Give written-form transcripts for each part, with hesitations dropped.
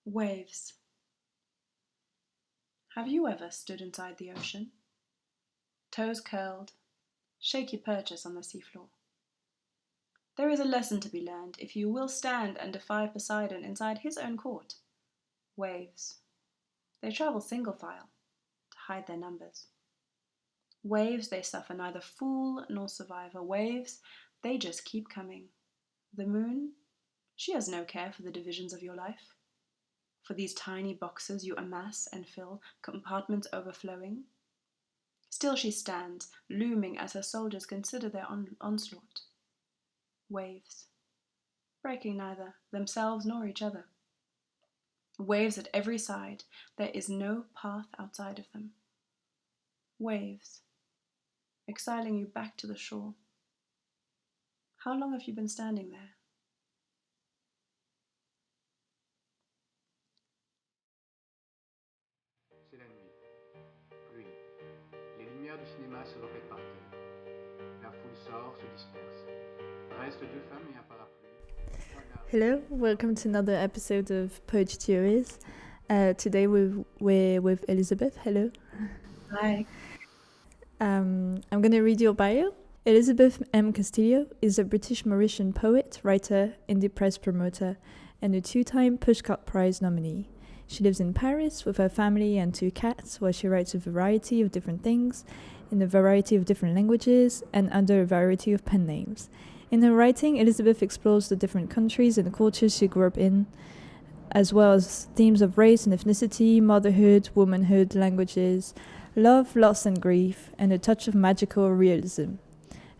Waves. Have you ever stood inside the ocean? Toes curled, shake your purchase on the seafloor. There is a lesson to be learned if you will stand and defy Poseidon inside his own court. Waves. They travel single file to hide their numbers. Waves, they suffer neither fool nor survivor. Waves, they just keep coming. The moon, she has no care for the divisions of your life. For these tiny boxes you amass and fill, compartments overflowing. Still she stands, looming as her soldiers consider their onslaught. Waves, breaking neither themselves nor each other. Waves at every side, there is no path outside of them. Waves, exiling you back to the shore. How long have you been standing there? C'est la nuit. Pluie. Les lumières du cinéma se répètent par terre. La foule sort, se disperse. Restent deux femmes et un parapluie. Hello, welcome to another episode of To Your Eears. Today we're with Elizabeth. Hello. Hi. I'm going to read your bio. Elizabeth M. Castillo is a British Mauritian poet, writer, indie press promoter, and a two-time Pushcart Prize nominee. She lives in Paris with her family and two cats, where she writes a variety of different things, in a variety of different languages, and under a variety of pen names. In her writing, Elizabeth explores the different countries and cultures she grew up in, as well as themes of race and ethnicity, motherhood, womanhood, languages, love, loss and grief, and a touch of magical realism.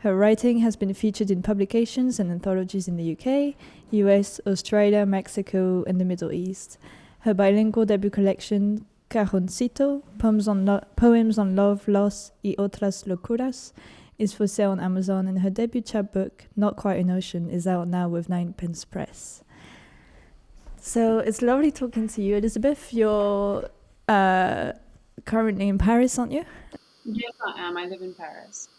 Her writing has been featured in publications and anthologies in the UK, US, Australia, Mexico, and the Middle East. Her bilingual debut collection, Cajoncito, Poems on Love, Loss y Otras Locuras, is for sale on Amazon, and her debut chapbook, Not Quite an Ocean, is out now with Ninepence Press. So it's lovely talking to you, Elizabeth. You're currently in Paris, aren't you? Yes, I am. I live in Paris.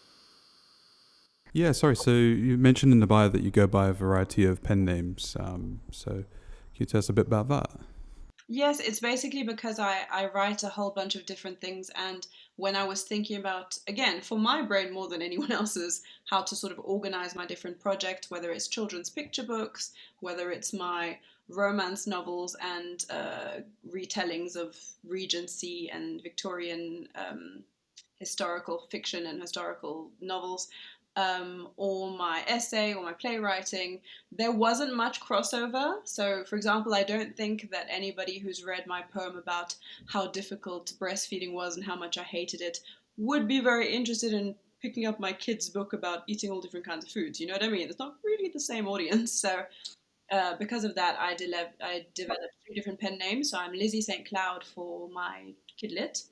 Yeah, sorry. So you mentioned in the bio that you go by a variety of pen names. So can you tell us a bit about that? Yes, it's basically because I write a whole bunch of different things. And when I was thinking about, again, for my brain more than anyone else's, how to sort of organize my different projects, whether it's children's picture books, whether it's my romance novels and retellings of Regency and Victorian historical fiction and historical novels, or my essay or my playwriting, there wasn't much crossover. So, for example, I don't think that anybody who's read my poem about how difficult breastfeeding was and how much I hated it would be very interested in picking up my kid's book about eating all different kinds of foods. You know what I mean? It's not really the same audience. So, because of that, I developed three different pen names. So I'm Lizzie St. Cloud for my kidlit,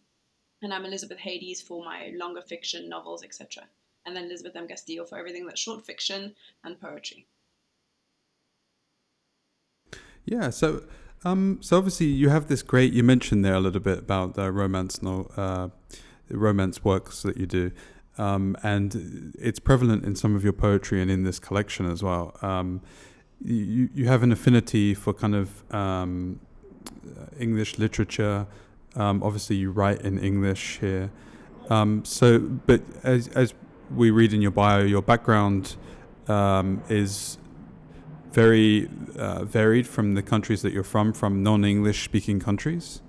and I'm Elizabeth Hades for my longer fiction novels, etc. And then Elizabeth M. Castillo for everything that's short fiction and poetry. Yeah. So obviously you have this great. You mentioned there a little bit about the romance works that you do, and it's prevalent in some of your poetry and in this collection as well. You have an affinity for kind of English literature. Obviously, you write in English here. But as we read in your bio, your background is very varied from the countries that you're from non-English speaking countries.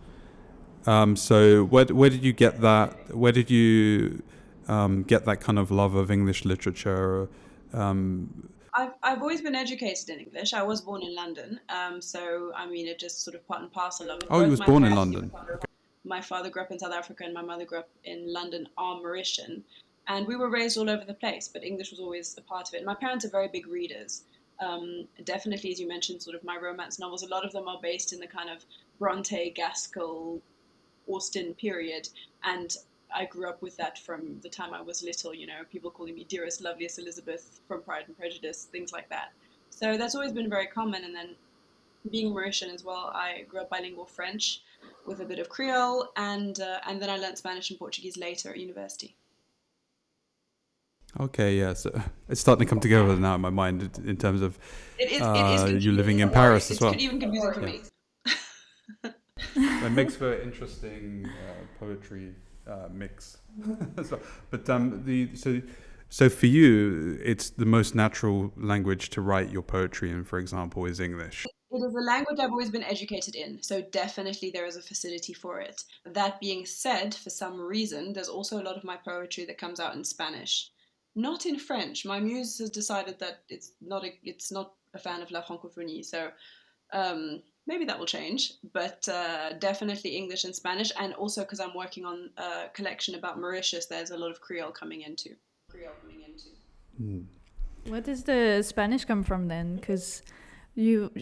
So where did you get that? Where did you get that kind of love of English literature? I've always been educated in English. I was born in London, so I mean it just sort of part and parcel of it. Oh, you was born in London. My father grew up in South Africa and my mother grew up in London, Armary, and we were raised all over the place. But English was always a part of it. My parents are very big readers. Definitely, as you mentioned, sort of my romance novels. A lot of them are based in the kind of Bronte, Gaskell, Austen period, and I grew up with that from the time I was little, you know, people calling me dearest, loveliest Elizabeth from Pride and Prejudice, things like that. So that's always been very common. And then being Mauritian as well, I grew up bilingual French with a bit of Creole, and then I learned Spanish and Portuguese later at university. Okay, yeah, so it's starting to come together now in my mind in terms of it is you living in Paris as well. It's even confusing for me. It makes for an interesting poetry mix. So, but so for you, it's the most natural language to write your poetry in, for example, is English. It is a language I've always been educated in, so definitely there is a facility for it. That being said, for some reason, there's also a lot of my poetry that comes out in Spanish, not in French. My muse has decided that it's not a fan of la francophonie, so maybe that will change. But definitely English and Spanish, and also because I'm working on a collection about Mauritius, there's a lot of Creole coming into. Mm. Where does the Spanish come from then? Because you,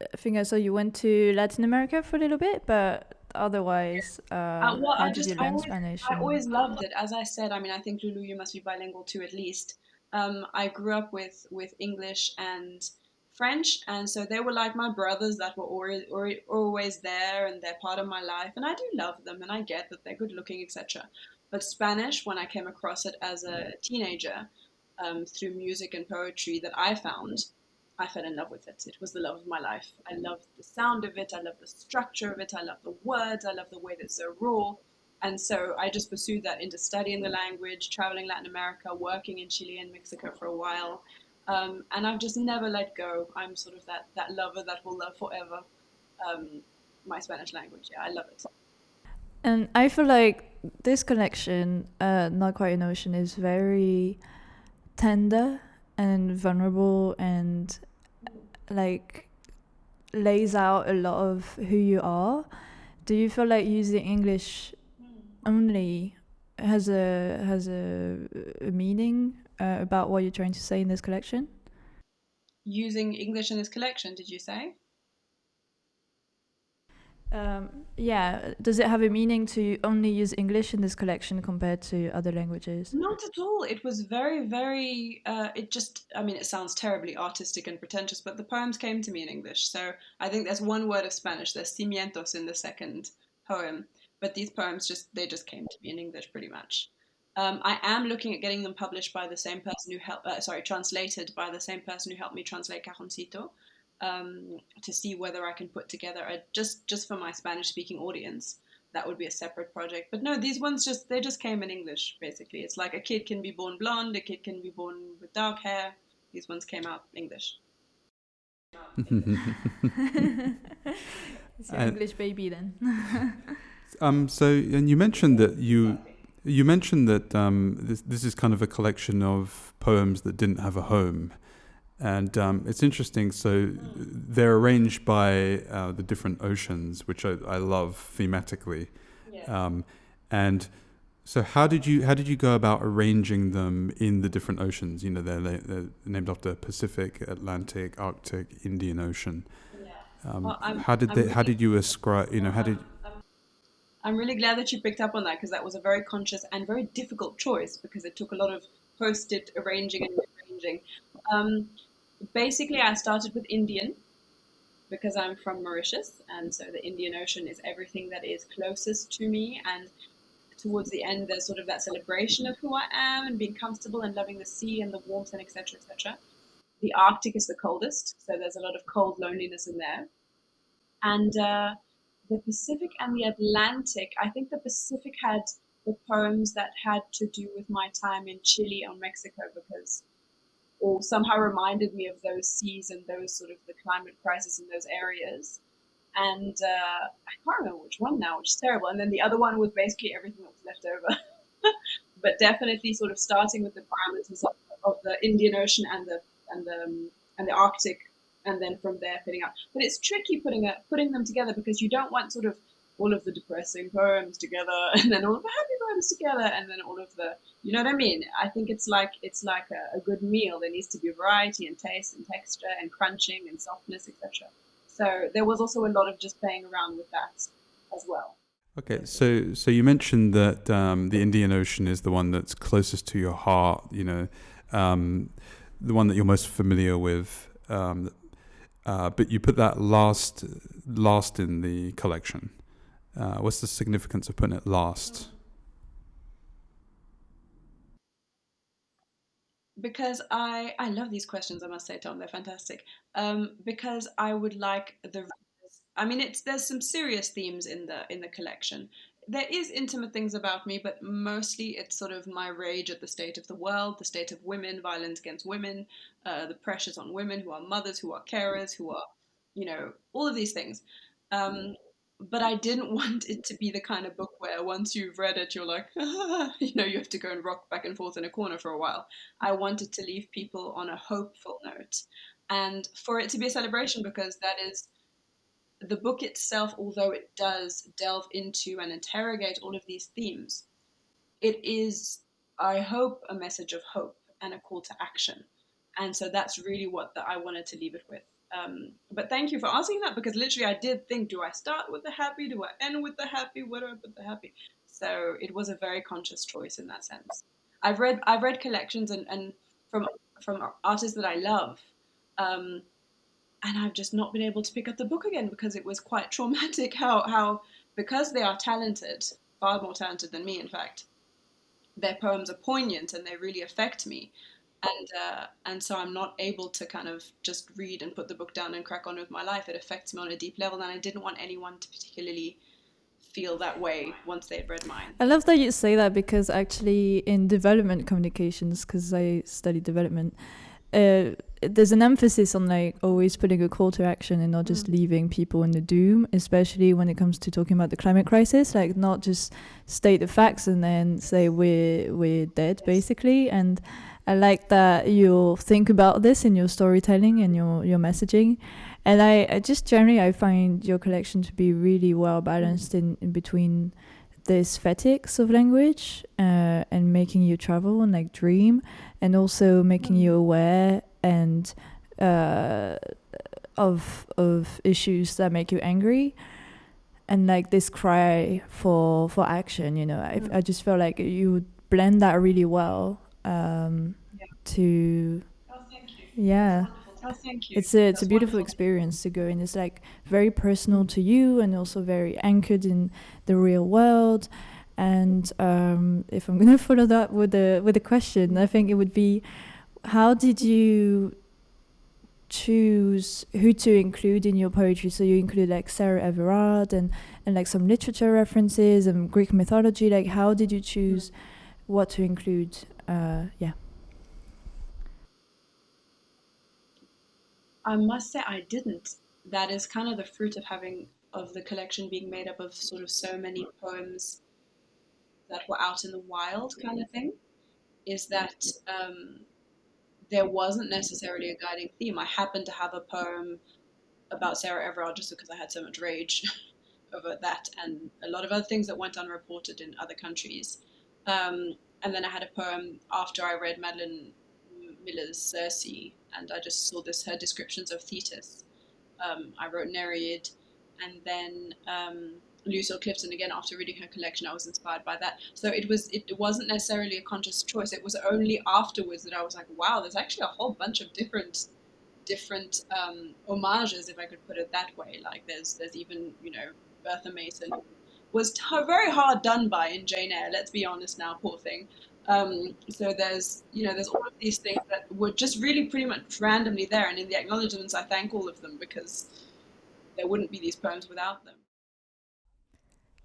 I think I saw you went to Latin America for a little bit, but otherwise, Well, how did you learn Spanish? I always loved it. As I said, I mean, I think Lulu, you must be bilingual too, at least. I grew up with English and French, and so they were like my brothers that were always there, and they're part of my life. And I do love them, and I get that they're good looking, etc. But Spanish, when I came across it as a teenager, through music and poetry that I found, I fell in love with it. It was the love of my life. I love the sound of it. I love the structure of it. I love the words. I love the way that it's so raw. And so I just pursued that into studying the language, traveling Latin America, working in Chile and Mexico for a while. And I've just never let go. I'm sort of that lover that will love forever my Spanish language. Yeah, I love it. And I feel like this collection, Not Quite an Ocean, is very tender and vulnerable and like lays out a lot of who you are. Do you feel like using English only has a meaning about what you're trying to say in this collection? Using English in this collection, did you say? Yeah, does it have a meaning to only use English in this collection compared to other languages? Not at all. It was very, very, it just, I mean, it sounds terribly artistic and pretentious, but the poems came to me in English. So I think there's one word of Spanish. There's cimientos in the second poem, but these poems they just came to me in English pretty much. I am looking at getting them published by the same person who translated by the same person who helped me translate Cajoncito, to see whether I can put together just for my Spanish speaking audience. That would be a separate project. But no, these ones they just came in English basically. It's like a kid can be born blonde, a kid can be born with dark hair. These ones came out English. It's your English baby then. So, and you mentioned that this is kind of a collection of poems that didn't have a home, and it's interesting. So they're arranged by the different oceans, which I love thematically. Yeah. And so how did you go about arranging them in the different oceans? You know, they're named after Pacific, Atlantic, Arctic, Indian Ocean. Well, How did you ascribe? You know, how did I'm really glad that you picked up on that because that was a very conscious and very difficult choice because it took a lot of post-it arranging and rearranging. Basically, I started with Indian because I'm from Mauritius, and so the Indian Ocean is everything that is closest to me. And towards the end, there's sort of that celebration of who I am and being comfortable and loving the sea and the warmth and etc. etc. The Arctic is the coldest, so there's a lot of cold loneliness in there. And the Pacific and the Atlantic, I think the Pacific had the poems that had to do with my time in Chile or Mexico because, or somehow reminded me of those seas and those sort of the climate crisis in those areas. And I can't remember which one now, which is terrible. And then the other one was basically everything that was left over. But definitely sort of starting with the parameters of the Indian Ocean and the Arctic, and then from there fitting out. But it's tricky putting them together because you don't want sort of all of the depressing poems together and then all of the happy poems together and then all of the, you know what I mean? I think it's like a good meal. There needs to be variety and taste and texture and crunching and softness, etc. So there was also a lot of just playing around with that as well. Okay, so you mentioned that the Indian Ocean is the one that's closest to your heart. You know, the one that you're most familiar with. But you put that last in the collection. What's the significance of putting it last? Because I love these questions, I must say, Tom, they're fantastic. Because I would like I mean, there's some serious themes in the collection. There is intimate things about me, but mostly it's sort of my rage at the state of the world, the state of women, violence against women, the pressures on women who are mothers, who are carers, who are, all of these things. But I didn't want it to be the kind of book where once you've read it, you're like, you have to go and rock back and forth in a corner for a while. I wanted to leave people on a hopeful note and for it to be a celebration because that is the book itself, although it does delve into and interrogate all of these themes, it is, I hope, a message of hope and a call to action. And so that's really what I wanted to leave it with. But thank you for asking that because literally I did think, do I start with the happy? Do I end with the happy? Where do I put the happy? So it was a very conscious choice in that sense. I've read collections and from artists that I love, um, and I've just not been able to pick up the book again because it was quite traumatic. How because they are talented, far more talented than me, in fact, their poems are poignant and they really affect me, and so I'm not able to kind of just read and put the book down and crack on with my life. It affects me on a deep level, and I didn't want anyone to particularly feel that way once they had read mine. I love that you say that because actually in development communications, because I study development, there's an emphasis on like always putting a call to action and not just leaving people in the doom, especially when it comes to talking about the climate crisis, like not just state the facts and then say we're dead, basically. And I like that you'll think about this in your storytelling and your messaging. And I just generally I find your collection to be really well balanced in between the aesthetics of language and making you travel and like dream, and also making you aware and of issues that make you angry, and like this cry for action. I just feel like you would blend that really well. To Oh, thank you. yeah. Oh, thank you. It's a beautiful experience to go in. It's like very personal to you and also very anchored in the real world. And if I'm gonna follow that with a question, I think it would be, how did you choose who to include in your poetry? So you include like Sarah Everard and like some literature references and Greek mythology. Like, how did you choose what to include? Yeah. I must say I didn't. That is kind of the fruit of the collection being made up of sort of so many poems that were out in the wild, kind of thing. Is that there wasn't necessarily a guiding theme. I happened to have a poem about Sarah Everard just because I had so much rage over that and a lot of other things that went unreported in other countries. And then I had a poem after I read Madeline Miller's Circe, and I just saw her descriptions of Thetis. I wrote Nereid, and then Lucille Clifton again. After reading her collection, I was inspired by that. So it wasn't necessarily a conscious choice. It was only afterwards that I was like, wow, there's actually a whole bunch of different homages, if I could put it that way. Like there's even Bertha Mason was very hard done by in Jane Eyre. Let's be honest now, poor thing. So there's all of these things that were just really pretty much randomly there, and in the acknowledgements I thank all of them because there wouldn't be these poems without them.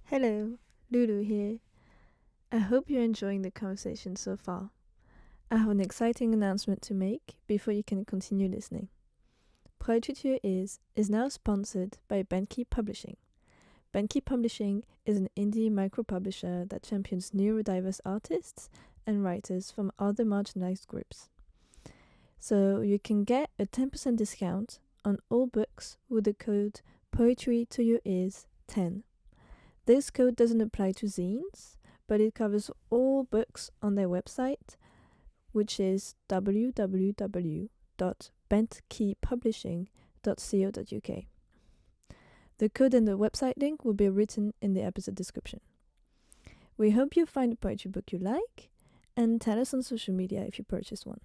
Hello, Lulu here. I hope you're enjoying the conversation so far. I have an exciting announcement to make before you can continue listening. Poetry to Your Ears is now sponsored by Benki Publishing. Benki Publishing is an indie micro-publisher that champions neurodiverse artists and writers from other marginalized groups. So you can get a 10% discount on all books with the code Poetry to Your Ears 10. This code doesn't apply to zines, but it covers all books on their website, which is www.bentkeypublishing.co.uk. The code and the website link will be written in the episode description. We hope you find a poetry book you like, and tell us on social media if you purchase one.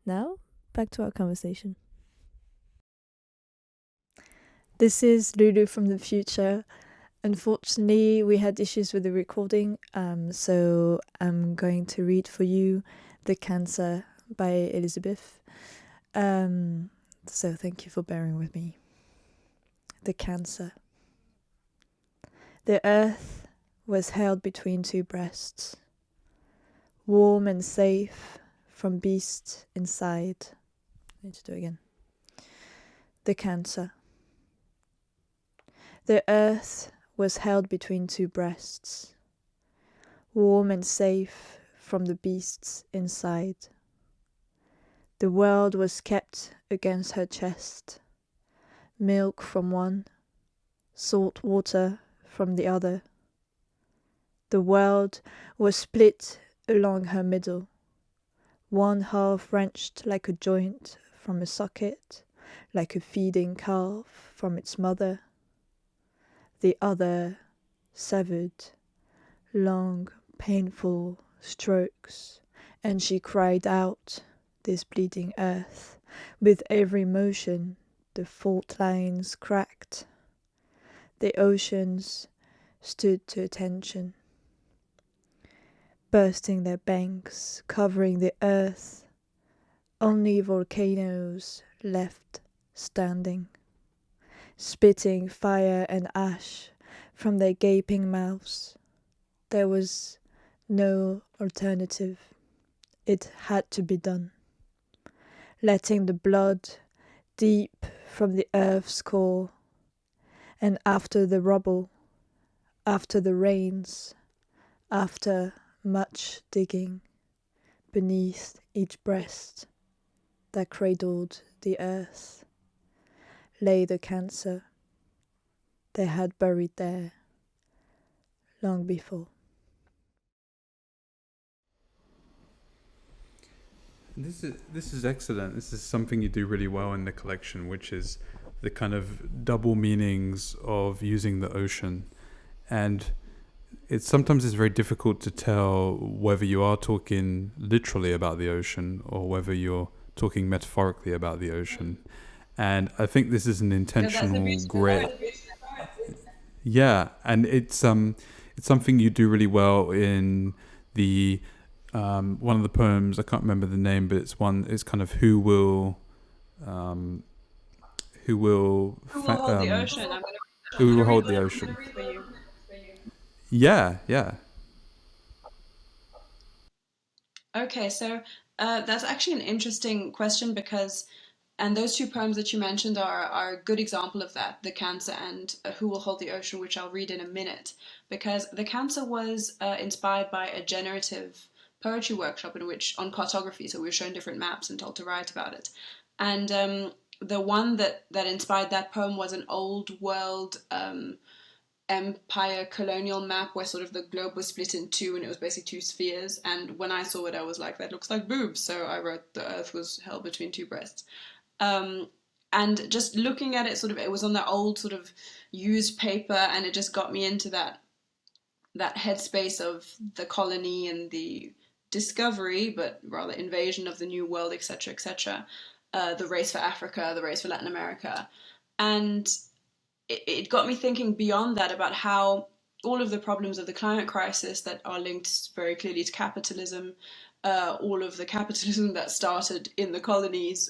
Now, back to our conversation. This is Lulu from the future. Unfortunately, we had issues with the recording, so I'm going to read for you The Cancer by Elizabeth. So thank you for bearing with me. the cancer. The earth was held between two breasts, warm and safe from beasts inside. I need to do it again. The cancer. The earth was held between two breasts, warm and safe from the beasts inside. The world was kept against her chest, milk from one, salt water from the other. The world was split along her middle, one half wrenched like a joint from a socket, like a feeding calf from its mother, the other severed, long, painful strokes, and she cried out, this bleeding earth, with every motion the fault lines cracked. The oceans stood to attention, bursting their banks, covering the earth, only volcanoes left standing, spitting fire and ash from their gaping mouths. There was no alternative. It had to be done. Letting the blood deep from the earth's core, and after the rubble, after the rains, after much digging, beneath each breast that cradled the earth, lay the cancer they had buried there long before. This is excellent. This is something you do really well in the collection, which is the kind of double meanings of using the ocean. And sometimes it's very difficult to tell whether you are talking literally about the ocean or whether you're talking metaphorically about the ocean. And I think this is an intentional, great. Yeah, and it's something you do really well in the one of the poems. I can't remember the name, but it's kind of who will hold the ocean? Who will hold the ocean? Yeah. Okay, so that's actually an interesting question because, and those two poems that you mentioned are a good example of that, The Cancer and Who Will Hold the Ocean, which I'll read in a minute, because The Cancer was inspired by a generative poetry workshop on cartography, so we were shown different maps and told to write about it. And the one that inspired that poem was an old world empire colonial map where sort of the globe was split in two and it was basically two spheres. And when I saw it, I was like, that looks like boobs. So I wrote the earth was held between two breasts. And just looking at it, sort of, it was on that old sort of used paper, and it just got me into that headspace of the colony and the discovery, but rather invasion of the new world, etc., etc. The race for Africa, the race for Latin America, and it got me thinking beyond that about how all of the problems of the climate crisis that are linked very clearly to capitalism, all of the capitalism that started in the colonies,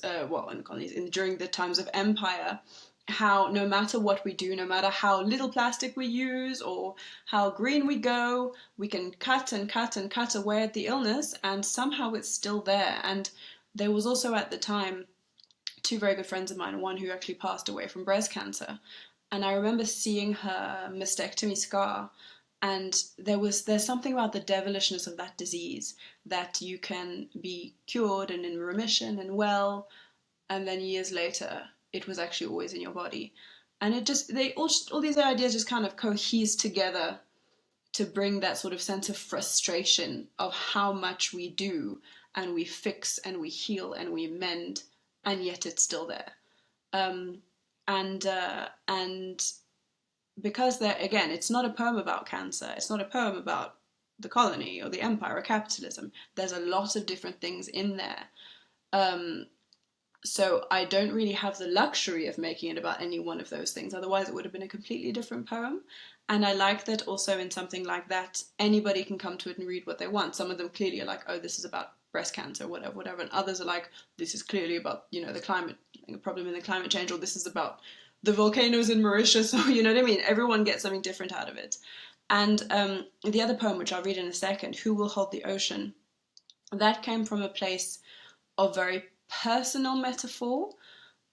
during the times of empire, how no matter what we do, no matter how little plastic we use or how green we go, we can cut and cut and cut away at the illness, and somehow it's still there. And there was also at the time two very good friends of mine, one who actually passed away from breast cancer. And I remember seeing her mastectomy scar, and there's something about the devilishness of that disease, that you can be cured and in remission and well, and then years later it was actually always in your body. And all these ideas just kind of cohese together to bring that sort of sense of frustration of how much we do and we fix and we heal and we mend, and yet it's still there. And because again, it's not a poem about cancer, it's not a poem about the colony or the empire or capitalism. There's a lot of different things in there. So I don't really have the luxury of making it about any one of those things. Otherwise, it would have been a completely different poem. And I like that also in something like that, anybody can come to it and read what they want. Some of them clearly are like, oh, this is about breast cancer, whatever. And others are like, this is clearly about, the climate, the problem in the climate change, or this is about the volcanoes in Mauritius, or you know what I mean? Everyone gets something different out of it. And the other poem, which I'll read in a second, Who Will Hold the Ocean, that came from a place of very personal metaphor.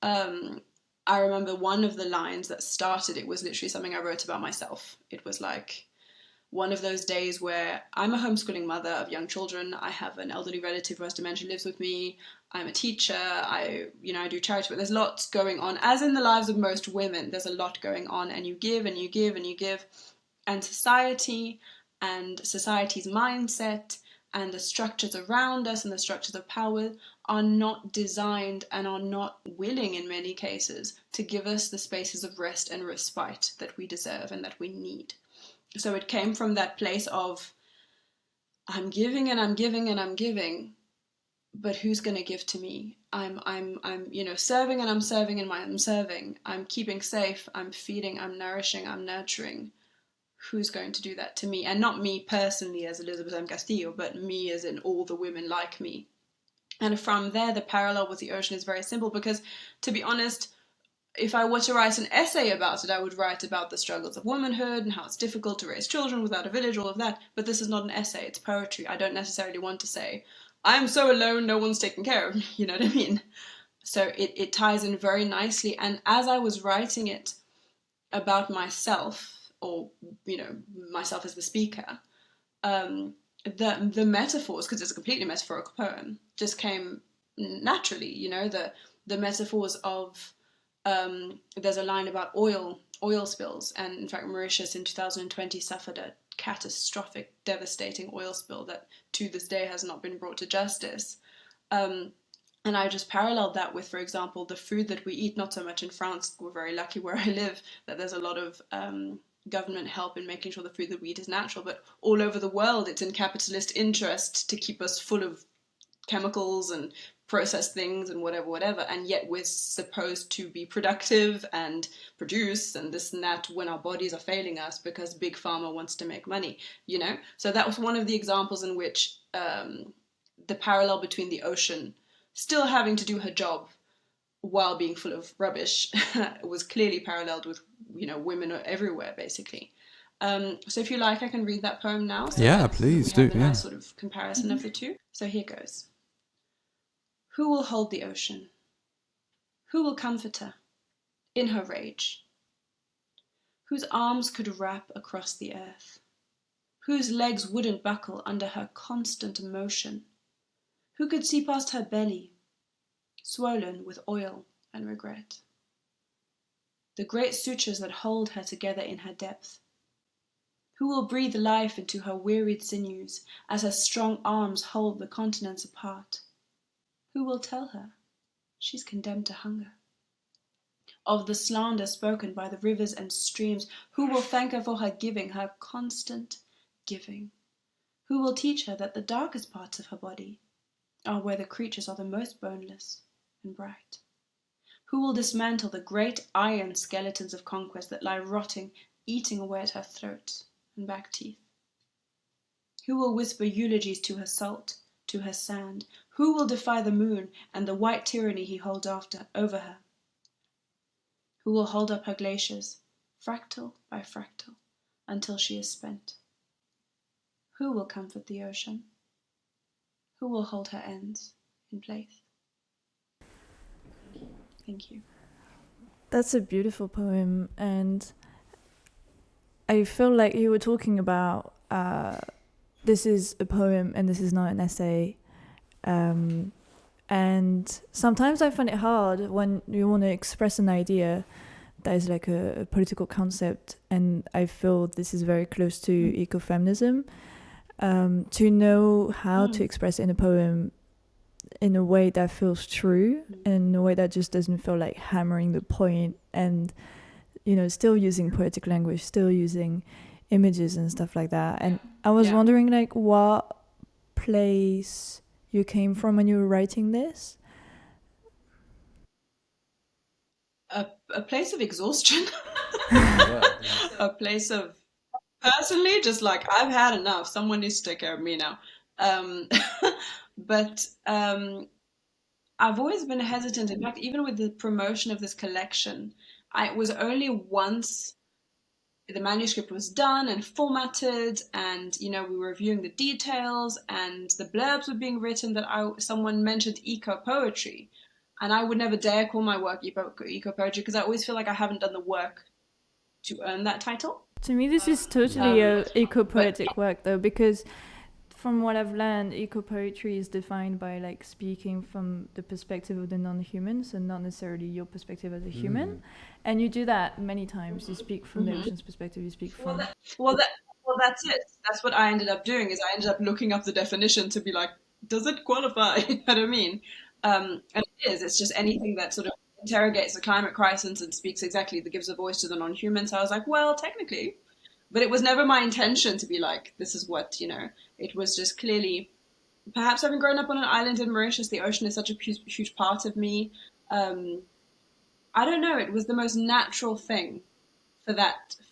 I remember one of the lines that started it was literally something I wrote about myself. It was like, one of those days where I'm a homeschooling mother of young children. I have an elderly relative who has dementia, lives with me. I'm a teacher. I do charity, but there's lots going on. As in the lives of most women, there's a lot going on, and you give and you give and you give. And society and society's mindset and the structures around us and the structures of power are not designed and are not willing in many cases to give us the spaces of rest and respite that we deserve and that we need. So it came from that place of, I'm giving and I'm giving and I'm giving, but who's going to give to me? I'm serving and I'm serving and I'm serving. I'm keeping safe, I'm feeding, I'm nourishing, I'm nurturing. Who's going to do that to me? And not me personally as Elizabeth M. Castillo, but me as in all the women like me. And from there, the parallel with the ocean is very simple, because, to be honest, if I were to write an essay about it, I would write about the struggles of womanhood and how it's difficult to raise children without a village, all of that. But this is not an essay, it's poetry. I don't necessarily want to say, I'm so alone, no one's taking care of me, you know what I mean? So it ties in very nicely. And as I was writing it about myself, or, myself as the speaker, the metaphors, because it's a completely metaphorical poem, just came naturally, the metaphors of, there's a line about oil spills, and in fact Mauritius in 2020 suffered a catastrophic, devastating oil spill that to this day has not been brought to justice. And I just paralleled that with, for example, the food that we eat. Not so much in France, we're very lucky where I live that there's a lot of government help in making sure the food that we eat is natural, but all over the world it's in capitalist interest to keep us full of chemicals and processed things and whatever, and yet we're supposed to be productive and produce and this and that when our bodies are failing us because Big Pharma wants to make money, So that was one of the examples in which the parallel between the ocean still having to do her job while being full of rubbish was clearly paralleled with, women everywhere, basically. So if you like, I can read that poem now. So yeah, please do. A nice sort of comparison of the two. So here goes. Who will hold the ocean? Who will comfort her in her rage? Whose arms could wrap across the earth? Whose legs wouldn't buckle under her constant motion? Who could see past her belly, swollen with oil and regret? The great sutures that hold her together in her depth. Who will breathe life into her wearied sinews as her strong arms hold the continents apart? Who will tell her she's condemned to hunger? Of the slander spoken by the rivers and streams, who will thank her for her giving, her constant giving? Who will teach her that the darkest parts of her body are where the creatures are the most boneless and bright? Who will dismantle the great iron skeletons of conquest that lie rotting, eating away at her throat and back teeth? Who will whisper eulogies to her salt, to her sand? Who will defy the moon and the white tyranny he holds over her? Who will hold up her glaciers, fractal by fractal, until she is spent? Who will comfort the ocean? Who will hold her ends in place? Thank you. That's a beautiful poem, and I feel like you were talking about this is a poem and this is not an essay. And sometimes I find it hard when you want to express an idea that is like a political concept, and I feel this is very close to ecofeminism, to know how to express it in a poem in a way that feels true, and in a way that just doesn't feel like hammering the point, and still using poetic language, still using images and stuff like that. And I was wondering, like, what place you came from when you were writing this? A place of exhaustion. Yeah. A place of, personally, just like, I've had enough. Someone needs to take care of me now. But I've always been hesitant. In fact, even with the promotion of this collection, it was only once the manuscript was done and formatted, and we were reviewing the details and the blurbs were being written, that someone mentioned eco poetry, and I would never dare call my work eco poetry because I always feel like I haven't done the work to earn that title. To me, this is totally a eco-poetic work, though, because from what I've learned, eco-poetry is defined by like speaking from the perspective of the non-human, so not necessarily your perspective as a human. And you do that many times. You speak from the ocean's perspective. You speak from. Well, that's it. That's what I ended up doing. Is I ended up looking up the definition to be like, does it qualify? You know what I mean? And it is. It's just anything that sort of interrogates the climate crisis and speaks exactly, that gives a voice to the non-human. So I was like, well, technically. But it was never my intention to be like, this is what, it was just clearly, perhaps having grown up on an island in Mauritius, the ocean is such a huge part of me. I don't know, it was the most natural thing for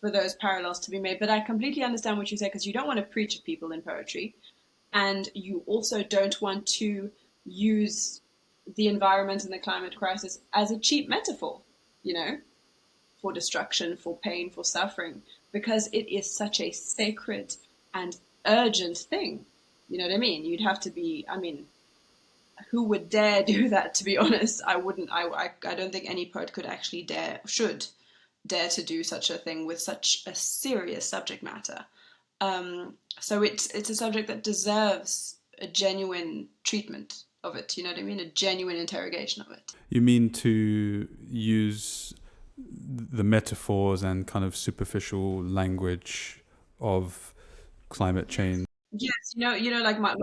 those parallels to be made. But I completely understand what you say, because you don't want to preach at people in poetry. And you also don't want to use the environment and the climate crisis as a cheap metaphor, for destruction, for pain, for suffering, because it is such a sacred and urgent thing. You know what I mean? You'd have to be, who would dare do that, to be honest? I wouldn't. I don't think any poet could actually should dare to do such a thing with such a serious subject matter. So it's a subject that deserves a genuine treatment of it, you know what I mean? A genuine interrogation of it. You mean to use the metaphors and kind of superficial language of climate change? Yes, like my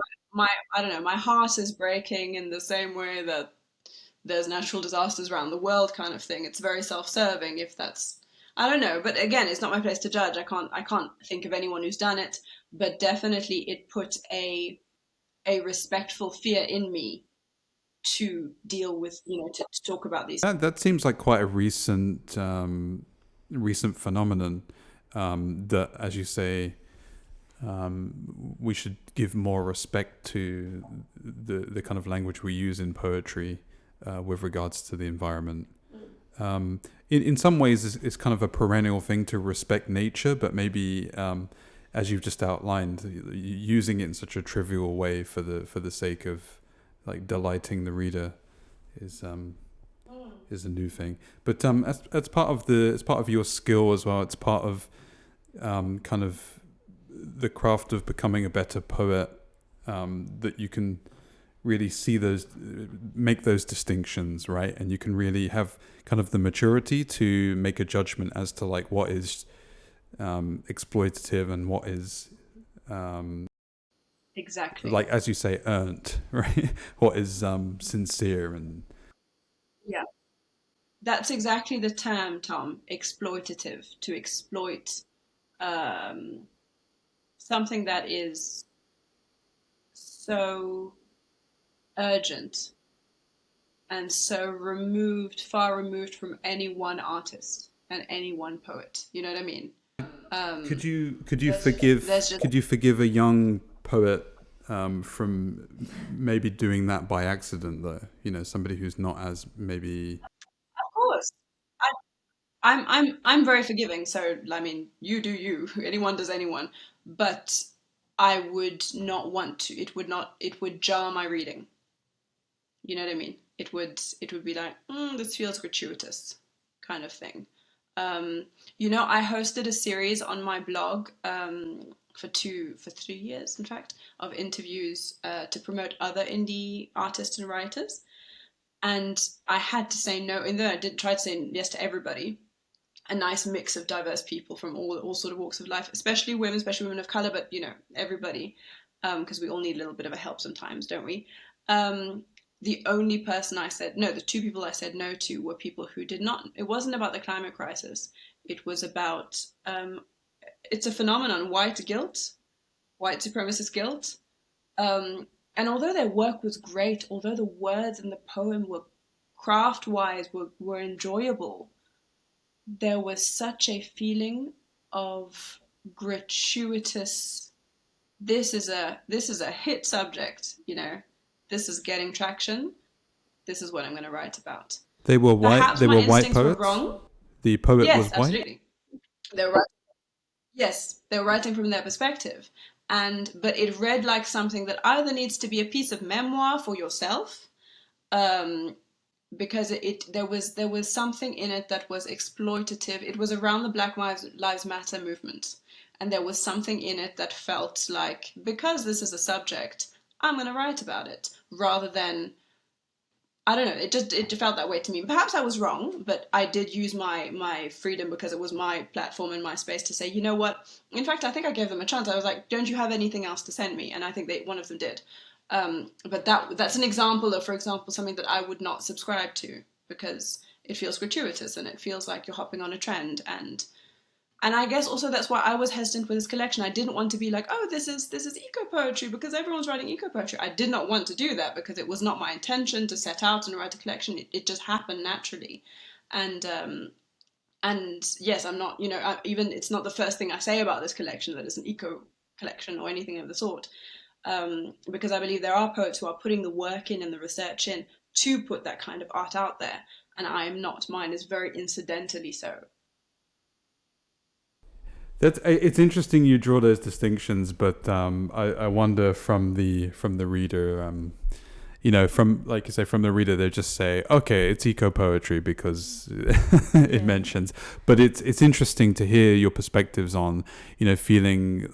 I don't know, my heart is breaking in the same way that there's natural disasters around the world kind of thing. It's very self-serving, if that's, I don't know, but again, it's not my place to judge. I can't think of anyone who's done it, but definitely it put a respectful fear in me to deal with, to talk about these. That seems like quite a recent phenomenon, that, as you say, we should give more respect to the kind of language we use in poetry with regards to the environment. In some ways, it's kind of a perennial thing to respect nature, but maybe, as you've just outlined, using it in such a trivial way for the sake of like delighting the reader is a new thing. But as part of your skill as well, it's part of kind of the craft of becoming a better poet, that you can really make those distinctions, right? And you can really have kind of the maturity to make a judgment as to like what is exploitative and what is exactly, like, as you say, earned, right? What is sincere. And yeah, that's exactly the term, Tom. Exploitative, to exploit something that is so urgent and so far removed from any one artist and any one poet. You know what I mean? Could you forgive a young poet from maybe doing that by accident, though? Somebody who's not as maybe. Of course, I'm very forgiving. So you do you. Anyone does anyone. But I would not want to. It would jar my reading. You know what I mean? It would be like, this feels gratuitous, kind of thing. I hosted a series on my blog for 3 years, in fact, of interviews to promote other indie artists and writers. And I had to say no, and then I did try to say yes to everybody. A nice mix of diverse people from all sort of walks of life, especially women of color, but everybody, because we all need a little bit of a help sometimes, don't we? The only person I said no, the two people I said no to were people who did not. It wasn't about the climate crisis. It was about it's a phenomenon, white guilt, white supremacist guilt. And although their work was great, although the words in the poem were craft-wise were enjoyable, there was such a feeling of gratuitous. This is a hit subject, This is getting traction. This is what I'm going to write about. They were white. Perhaps they my were white instincts were poets. wrong. the poet was Yes, white? absolutely. They were Yes, they were writing from their perspective. But it read like something that either needs to be a piece of memoir for yourself, um, because there was something in it that was exploitative. It was around the Black Lives Matter movement, and there was something in it that felt like, because this is a subject, I'm going to write about it, rather than, I don't know. It felt that way to me. Perhaps I was wrong, but I did use my freedom, because it was my platform and my space, to say, you know what? In fact, I think I gave them a chance. I was like, don't you have anything else to send me? And I think one of them did. But that's an example of, for example, something that I would not subscribe to, because it feels gratuitous and it feels like you're hopping on a trend. And I guess also that's why I was hesitant with this collection. I didn't want to be like, oh, this is eco poetry because everyone's writing eco poetry. I did not want to do that, because it was not my intention to set out and write a collection. It just happened naturally, and yes, I'm not, even it's not the first thing I say about this collection that it's an eco collection or anything of the sort, because I believe there are poets who are putting the work in and the research in to put that kind of art out there, and I am not. Mine is very incidentally so. It's interesting you draw those distinctions, but I wonder from the reader, from, like you say, from the reader, they just say, okay, it's eco poetry because it mentions. But it's interesting to hear your perspectives on, feeling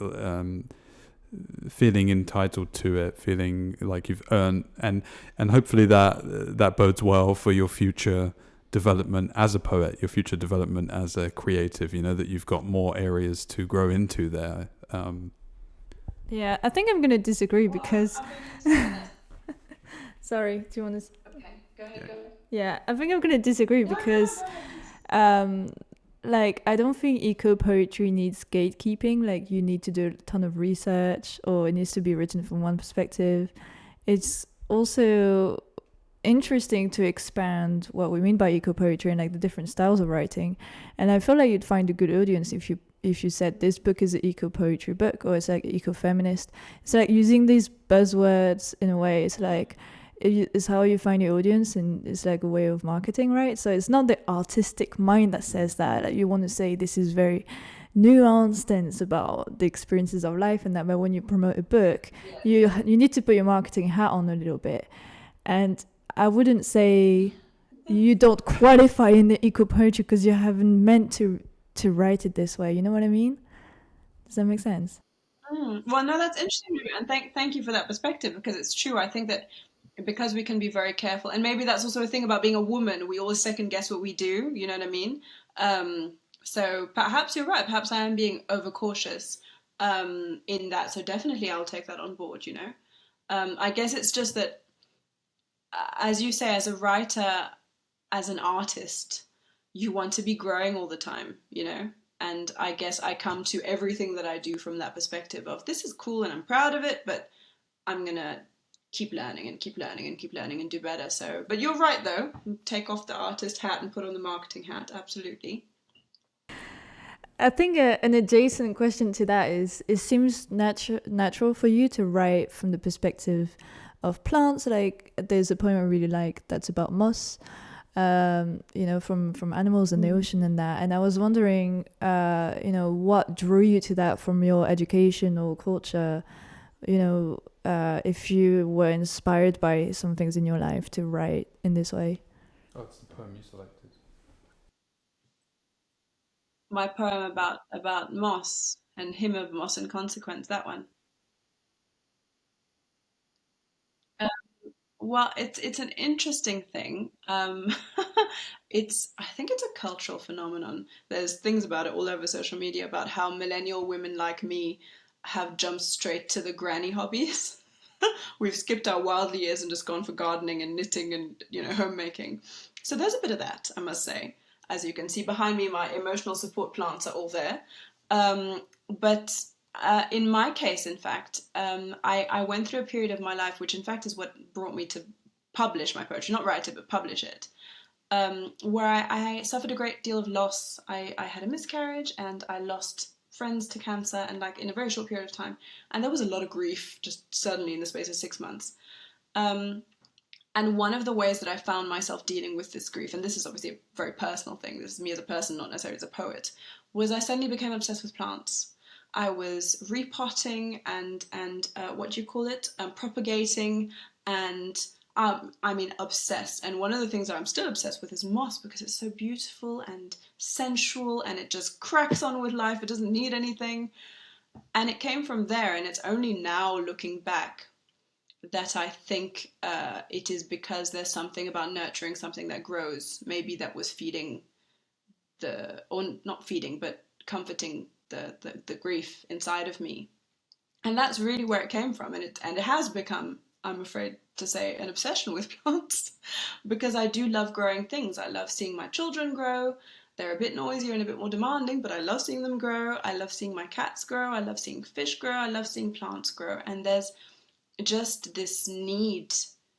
entitled to it, feeling like you've earned, and hopefully that bodes well for your future development as a poet, your future development as a creative, that you've got more areas to grow into there. Yeah, I think I'm going to disagree because... Sorry, do you want to... Okay, go ahead. Yeah, I think I'm going to disagree because... I don't think eco poetry needs gatekeeping. Like, you need to do a ton of research, or it needs to be written from one perspective. It's also interesting to expand what we mean by eco poetry and like the different styles of writing. And I feel like you'd find a good audience if you said this book is an eco poetry book, or it's like eco feminist. It's like using these buzzwords in a way. It's like it's how you find your audience, and it's like a way of marketing, right? So it's not the artistic mind that says that. Like, you want to say this is very nuanced and it's about the experiences of life and that. But when you promote a book, you need to put your marketing hat on a little bit. And I wouldn't say you don't qualify in the eco poetry because you haven't meant to write it this way. You know what I mean? Does that make sense? Well, no, that's interesting, and thank you for that perspective, because it's true. I think that because we can be very careful, and maybe that's also a thing about being a woman. We always second guess what we do. You know what I mean? So perhaps you're right. Perhaps I am being overcautious in that. So definitely, I'll take that on board. I guess it's just that, as you say, as a writer, as an artist, you want to be growing all the time, And I guess I come to everything that I do from that perspective of, this is cool and I'm proud of it, but I'm going to keep learning and keep learning and keep learning and do better. So, but you're right though. Take off the artist hat and put on the marketing hat. Absolutely. I think an adjacent question to that is, it seems natural for you to write from the perspective of plants. Like, there's a poem I really like that's about moss, from animals and the ocean and that. And I was wondering, what drew you to that from your education or culture, if you were inspired by some things in your life to write in this way. Oh, it's the poem you selected. My poem about moss and hymn of moss and consequence, that one. Well, it's an interesting thing. I think it's a cultural phenomenon. There's things about it all over social media about how millennial women like me have jumped straight to the granny hobbies. We've skipped our wildly years and just gone for gardening and knitting and homemaking. So there's a bit of that, I must say. As you can see behind me, my emotional support plants are all there. But in my case, in fact, I went through a period of my life, which in fact is what brought me to publish my poetry, not write it, but publish it, where I suffered a great deal of loss. I had a miscarriage and I lost friends to cancer, and like in a very short period of time. And there was a lot of grief just suddenly in the space of 6 months. And one of the ways that I found myself dealing with this grief, and this is obviously a very personal thing, this is me as a person, not necessarily as a poet, was I suddenly became obsessed with plants. I was repotting and what do you call it? Propagating and obsessed. And one of the things that I'm still obsessed with is moss, because it's so beautiful and sensual and it just cracks on with life. It doesn't need anything. And it came from there, and it's only now looking back that I think it is because there's something about nurturing something that grows, maybe that was feeding or not feeding, but comforting the grief inside of me. And that's really where it came from. And it has become, I'm afraid to say, an obsession with plants because I do love growing things. I love seeing my children grow. They're a bit noisier and a bit more demanding, but I love seeing them grow. I love seeing my cats grow. I love seeing fish grow. I love seeing plants grow. And there's just this need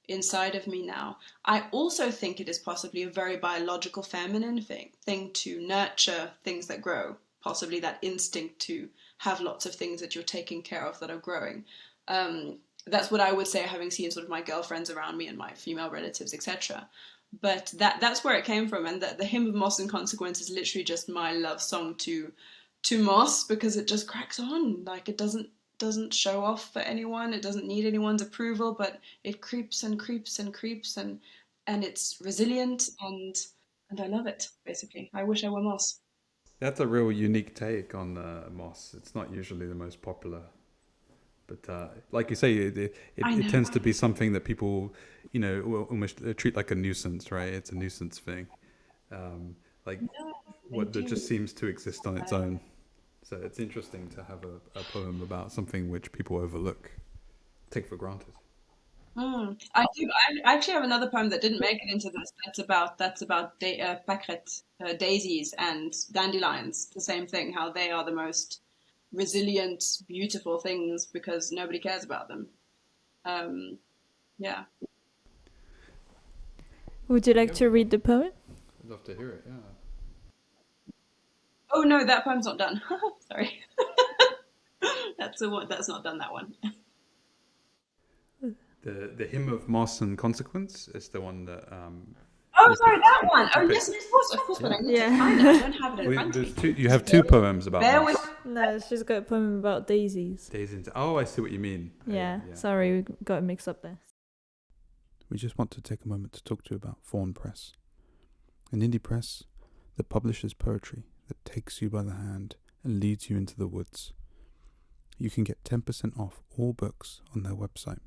inside of me now. I also think it is possibly a very biological feminine thing to nurture things that grow, possibly that instinct to have lots of things that you're taking care of that are growing. That's what I would say, having seen sort of my girlfriends around me and my female relatives, etc. But that's where it came from, and the hymn of moss and consequence is literally just my love song to moss, because it just cracks on. Like, it doesn't show off for anyone, it doesn't need anyone's approval, but it creeps and creeps and creeps, and it's resilient, and I love it, basically. I wish I were moss. That's a real unique take on moss. It's not usually the most popular, but like you say, it tends to be something that people, will almost treat like a nuisance, right? It's a nuisance thing, that just seems to exist on its own. So it's interesting to have a poem about something which people overlook, take for granted. I do. I actually have another poem that didn't make it into this. That's about pâquerettes, daisies and dandelions. The same thing. How they are the most resilient, beautiful things because nobody cares about them. Yeah. Would you like to read the poem? I'd love to hear it. Yeah. Oh no, that poem's not done. Sorry. That's not done. That one. The hymn of moss and consequence is the one that. Sorry, that one. Oh yes, of course. But I need to find it. I don't have it in front of me. You have two poems about moss. No, she's got a poem about daisies. Daisies. Oh, I see what you mean. Yeah. Sorry, we got mixed up there. We just want to take a moment to talk to you about Fawn Press, an indie press that publishes poetry that takes you by the hand and leads you into the woods. You can get 10% off all books on their website,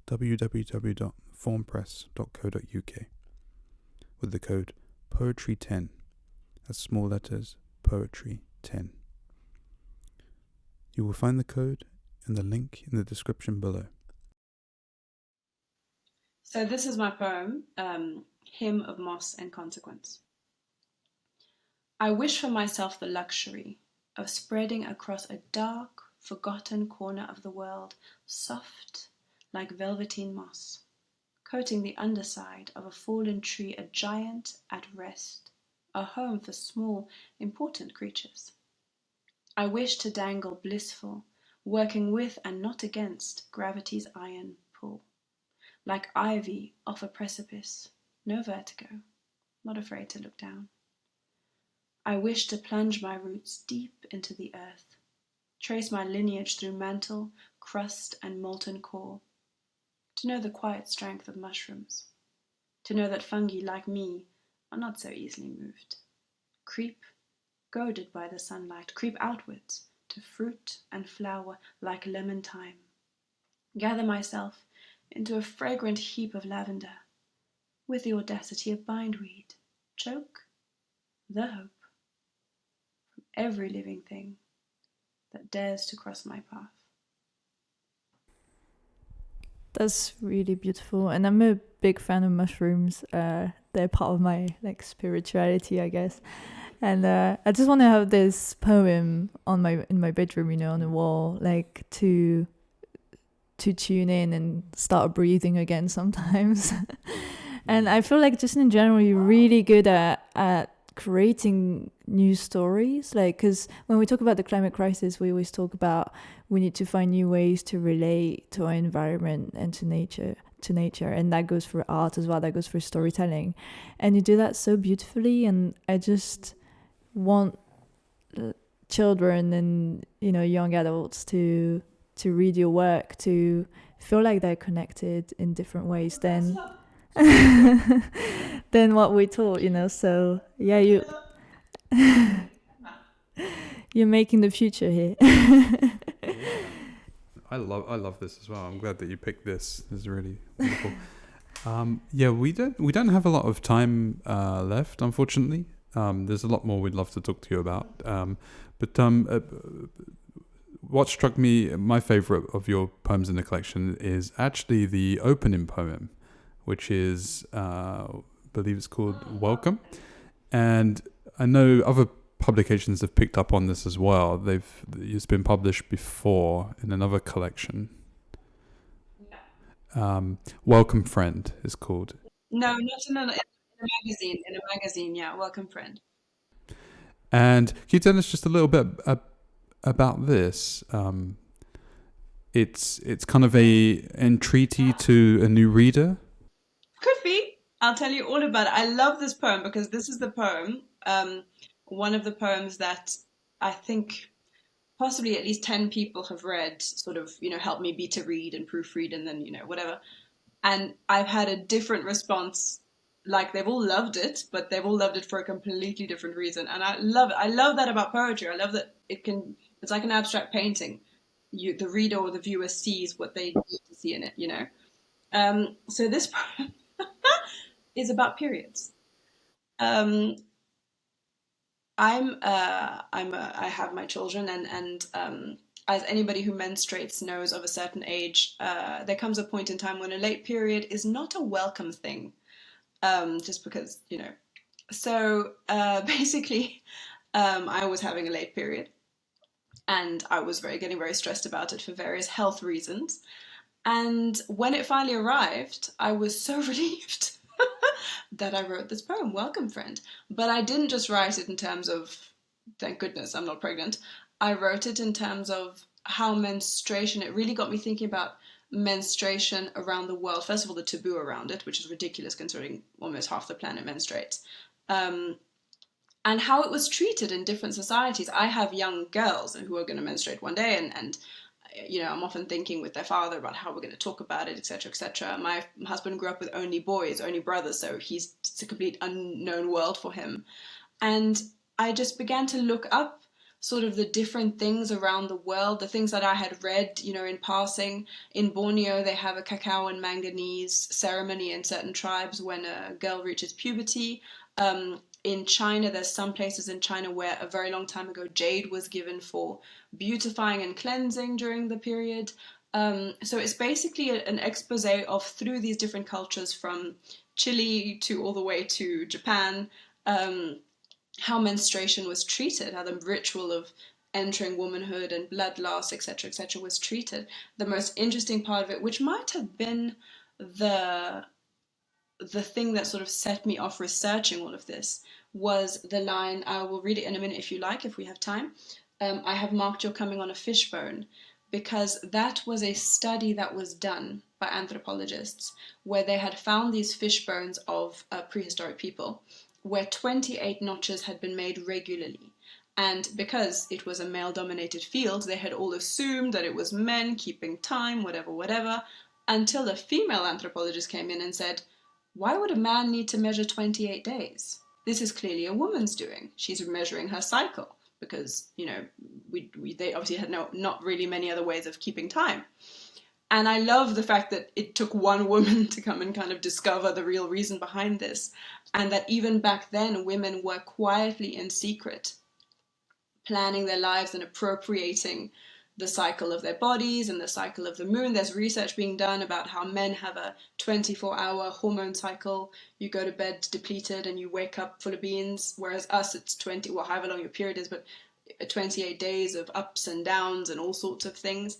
www.fawnpress.co.uk, with the code POETRY10, as small letters POETRY10. You will find the code and the link in the description below. So this is my poem, Hymn of Moss and Consequence. I wish for myself the luxury of spreading across a dark, forgotten corner of the world, soft like velveteen moss, coating the underside of a fallen tree, a giant at rest, a home for small, important creatures. I wish to dangle blissful, working with and not against gravity's iron pull, like ivy off a precipice, no vertigo, not afraid to look down. I wish to plunge my roots deep into the earth, trace my lineage through mantle, crust, and molten core, to know the quiet strength of mushrooms, to know that fungi like me are not so easily moved. Creep, goaded by the sunlight, creep outwards to fruit and flower like lemon thyme. Gather myself into a fragrant heap of lavender, with the audacity of bindweed, choke the hope from every living thing that dares to cross my path. That's really beautiful, and I'm a big fan of mushrooms. They're part of my spirituality, I guess. And I just want to have this poem in my bedroom, on the wall, to tune in and start breathing again sometimes. And I feel like just in general, you're really good at creating new stories, because when we talk about the climate crisis, we always talk about we need to find new ways to relate to our environment and to nature, to nature, and that goes for art as well, that goes for storytelling, and you do that so beautifully. And I just want children and young adults to read your work, to feel like they're connected in different ways than than what we taught, so yeah, you're making the future here. I love this as well. I'm glad that you picked this. This is really wonderful. Yeah, we don't have a lot of time left, unfortunately. There's a lot more we'd love to talk to you about. But what struck me, my favorite of your poems in the collection, is actually the opening poem, which is, I believe it's called Welcome. And I know other publications have picked up on this as well. It's been published before in another collection. Welcome Friend is called. No, not in a magazine. In a magazine, yeah. Welcome Friend. And can you tell us just a little bit about this? It's kind of a entreaty to a new reader. Could be. I'll tell you all about it. I love this poem because this is the poem, one of the poems that I think possibly at least 10 people have read, sort of, helped me be to read and proofread and then, whatever. And I've had a different response. Like, they've all loved it, but they've all loved it for a completely different reason. And I love it. I love that about poetry. I love that it's like an abstract painting. The reader or the viewer sees what they need to see in it, So this poem is about periods. I have my children, and as anybody who menstruates knows, of a certain age, there comes a point in time when a late period is not a welcome thing, just because, So basically, I was having a late period, and I was getting very stressed about it for various health reasons. And when it finally arrived, I was so relieved that I wrote this poem, Welcome Friend. But I didn't just write it in terms of, thank goodness I'm not pregnant. I wrote it in terms of how menstruation, it really got me thinking about menstruation around the world. First of all, the taboo around it, which is ridiculous considering almost half the planet menstruates. And how it was treated in different societies. I have young girls who are going to menstruate one day, and I'm often thinking with their father about how we're going to talk about it, etc., etc. My husband grew up with only boys, only brothers, so it's a complete unknown world for him. And I just began to look up sort of the different things around the world, the things that I had read, in passing. In Borneo, they have a cacao and manganese ceremony in certain tribes when a girl reaches puberty. In China, there's some places in China where a very long time ago jade was given for beautifying and cleansing during the period. So it's basically an expose of, through these different cultures from Chile to all the way to Japan, how menstruation was treated, how the ritual of entering womanhood and blood loss, etc., etc., was treated. The most interesting part of it, which might have been the thing that sort of set me off researching all of this, was the line, I will read it in a minute if you like, if we have time. I have marked your coming on a fishbone, because that was a study that was done by anthropologists where they had found these fish bones of prehistoric people where 28 notches had been made regularly. And because it was a male-dominated field, they had all assumed that it was men keeping time, whatever, until a female anthropologist came in and said, why would a man need to measure 28 days? This is clearly a woman's doing. She's measuring her cycle because, they obviously had not really many other ways of keeping time. And I love the fact that it took one woman to come and kind of discover the real reason behind this. And that even back then, women were quietly in secret planning their lives and appropriating the cycle of their bodies and the cycle of the moon. There's research being done about how men have a 24-hour hormone cycle. You go to bed depleted and you wake up full of beans, whereas us, it's 20, well, however long your period is, but 28 days of ups and downs and all sorts of things.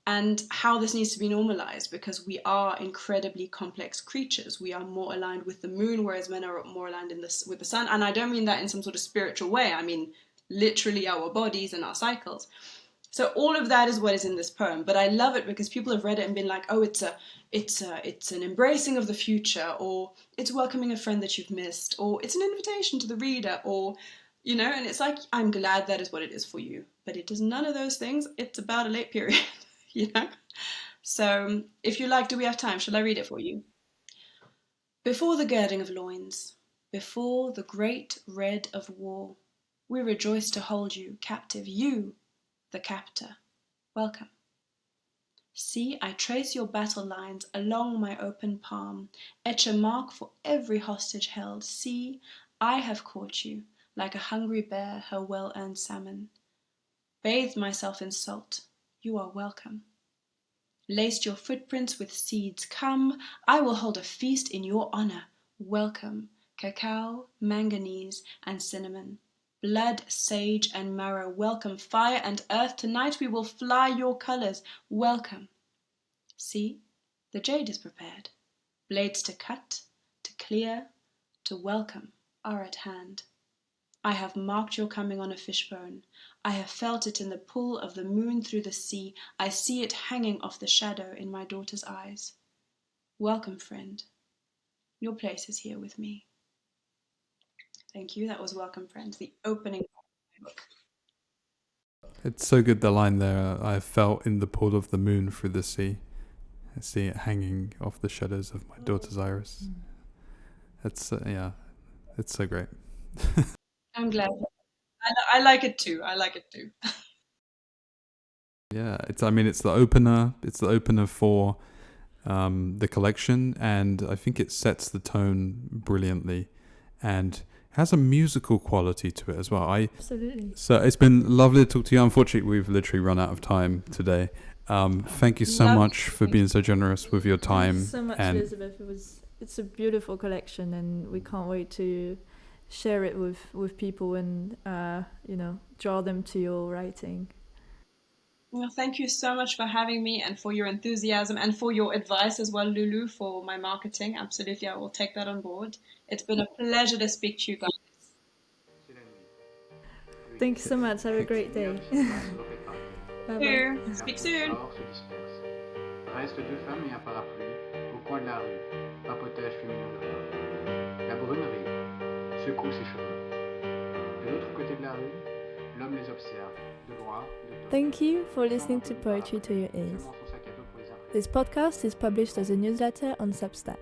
And how this needs to be normalized, because we are incredibly complex creatures. We are more aligned with the moon, whereas men are more aligned with the sun. And I don't mean that in some sort of spiritual way. I mean literally our bodies and our cycles. So all of that is what is in this poem, but I love it because people have read it and been like, oh, it's an embracing of the future, or it's welcoming a friend that you've missed, or it's an invitation to the reader, or, you know, and it's like, I'm glad that is what it is for you. But it is none of those things. It's about a late period, you know? So if you like, do we have time? Shall I read it for you? Before the girding of loins, before the great red of war, we rejoice to hold you captive, you, the captor. Welcome. See, I trace your battle lines along my open palm, etch a mark for every hostage held. See, I have caught you, like a hungry bear her well-earned salmon. Bathed myself in salt, you are welcome. Laced your footprints with seeds, come, I will hold a feast in your honor. Welcome, cacao, manganese, and cinnamon. Blood, sage, and marrow, welcome, fire and earth, tonight we will fly your colors, welcome. See, the jade is prepared. Blades to cut, to clear, to welcome are at hand. I have marked your coming on a fishbone. I have felt it in the pull of the moon through the sea. I see it hanging off the shadow in my daughter's eyes. Welcome, friend. Your place is here with me. Thank you. That was Welcome, Friend, the opening of my book. It's so good, the line there. I felt in the pull of the moon through the sea. I see it hanging off the shadows of my daughter's iris. It's it's so great. I'm glad. I like it too. I like it too. Yeah, it's the opener. It's the opener for the collection, and I think it sets the tone brilliantly, and has a musical quality to it as well. Absolutely. So it's been lovely to talk to you. Unfortunately, we've literally run out of time today. Thank you so much for being so generous with your time. Thanks so much, and Elizabeth. It's a beautiful collection, and we can't wait to share it with people and draw them to your writing. Well, thank you so much for having me and for your enthusiasm and for your advice as well, Lulu, for my marketing. Absolutely, I will take that on board. It's been a pleasure to speak to you guys. C'est la nuit. Thank you so much. Have a great day. Bye-bye. Speak soon. Le sort se disperse. Restent deux femmes et un parapluie au coin de la rue. Papotage féminin dehors. La brunerie secoue ses cheveux. De l'autre côté de la rue, l'homme les observe, de loin, de dos. Thank you for listening to Poetry to Your Ears. Seulement son sac à dos pour les imprévus. This podcast is published as a newsletter on Substack.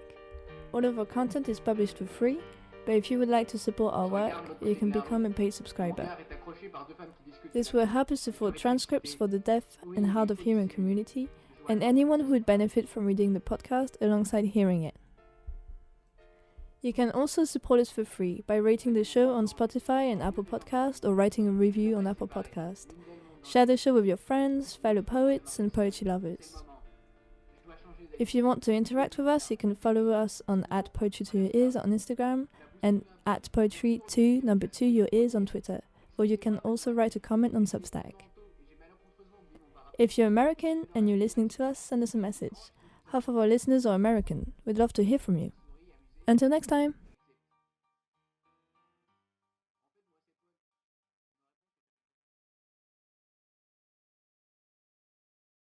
All of our content is published for free, but if you would like to support our work, you can become a paid subscriber. Mon est accroché par deux femmes qui discutent. This will help us support transcripts for the deaf and hard of hearing community, and anyone who would benefit from reading the podcast alongside hearing it. You can also support us for free by rating the show on Spotify and Apple Podcast, or writing a review on Apple Podcast. Share the show with your friends, fellow poets, and poetry lovers. If you want to interact with us, you can follow us on @poetry2yourears on Instagram and @poetry2 on Twitter, or you can also write a comment on Substack. If you're American and you're listening to us, send us a message. Half of our listeners are American. We'd love to hear from you. Until next time!